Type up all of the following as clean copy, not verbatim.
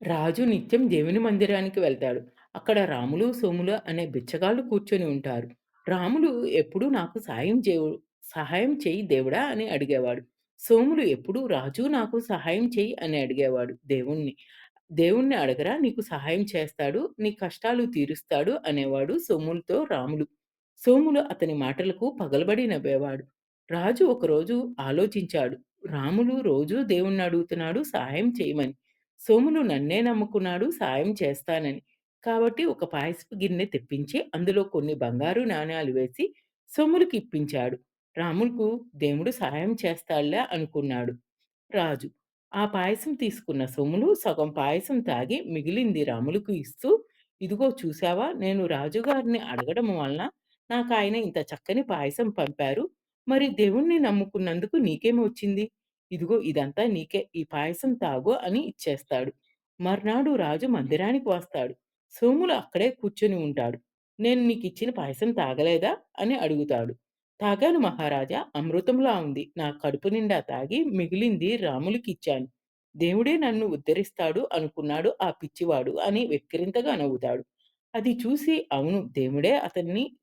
రాజు నిత్యం దేవుని మందిరానికి వెళ్తాడు. అక్కడ రాములు, సోములు అనే బిచ్చగాళ్ళు కూర్చొని ఉంటారు. రాములు ఎప్పుడూ నాకు సహాయం చెయ్యి దేవుడా అని అడిగేవాడు. సోములు ఎప్పుడూ రాజు నాకు సహాయం చెయ్యి అని అడిగేవాడు దేవుణ్ణి. దేవుణ్ణి అడగరా నీకు సహాయం చేస్తాడు, నీ కష్టాలు తీరుస్తాడు అనేవాడు సోములతో రాములు. సోములు అతని మాటలకు పగలబడి నవ్వేవాడు. రాజు ఒకరోజు ఆలోచించాడు. రాములు రోజూ దేవుణ్ణి అడుగుతున్నాడు సహాయం చేయమని. సోములు నన్నే నమ్ముకున్నాడు సాయం చేస్తానని. కాబట్టి ఒక పాయసపు గిన్నె తెప్పించి అందులో కొన్ని బంగారు నాణేలు వేసి సోములుకి ఇప్పించాడు. రాములుకు దేవుడు సహాయం చేస్తాడులే అనుకున్నాడు రాజు. ఆ పాయసం తీసుకున్న సోములు సగం పాయసం తాగి మిగిలింది రాములుకు ఇస్తూ, "ఇదిగో చూసావా నేను రాజుగారిని అడగడం వలన నాకాయన ఇంత చక్కని పాయసం పంపారు. మరి దేవుణ్ణి నమ్ముకున్నందుకు నీకేమొచ్చింది? ఇదిగో ఇదంతా నీకే. ఈ పాయసం తాగు" అని ఇచ్చేస్తాడు. మర్నాడు రాజు మందిరానికి వస్తాడు. సోములు అక్కడే కూర్చొని ఉంటాడు. "నేను నీకిచ్చిన పాయసం తాగలేదా?" అని అడుగుతాడు. "తాగాను మహారాజా! అమృతంలా ఉంది. నా కడుపు నిండా తాగి మిగిలింది రాములికిచ్చాను. దేవుడే నన్ను ఉద్ధరిస్తాడు అనుకున్నాడు ఆ పిచ్చివాడు" అని వెక్కిరింతగా నవ్వుతాడు. అది చూసి అవును దేవుడే అతనికి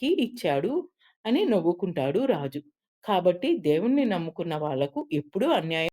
ఇచ్చాడు అని నవ్వుకుంటాడు రాజు. కాబట్టి దేవుణ్ణి నమ్ముకున్న వాళ్ళకు ఎప్పుడూ అన్యాయం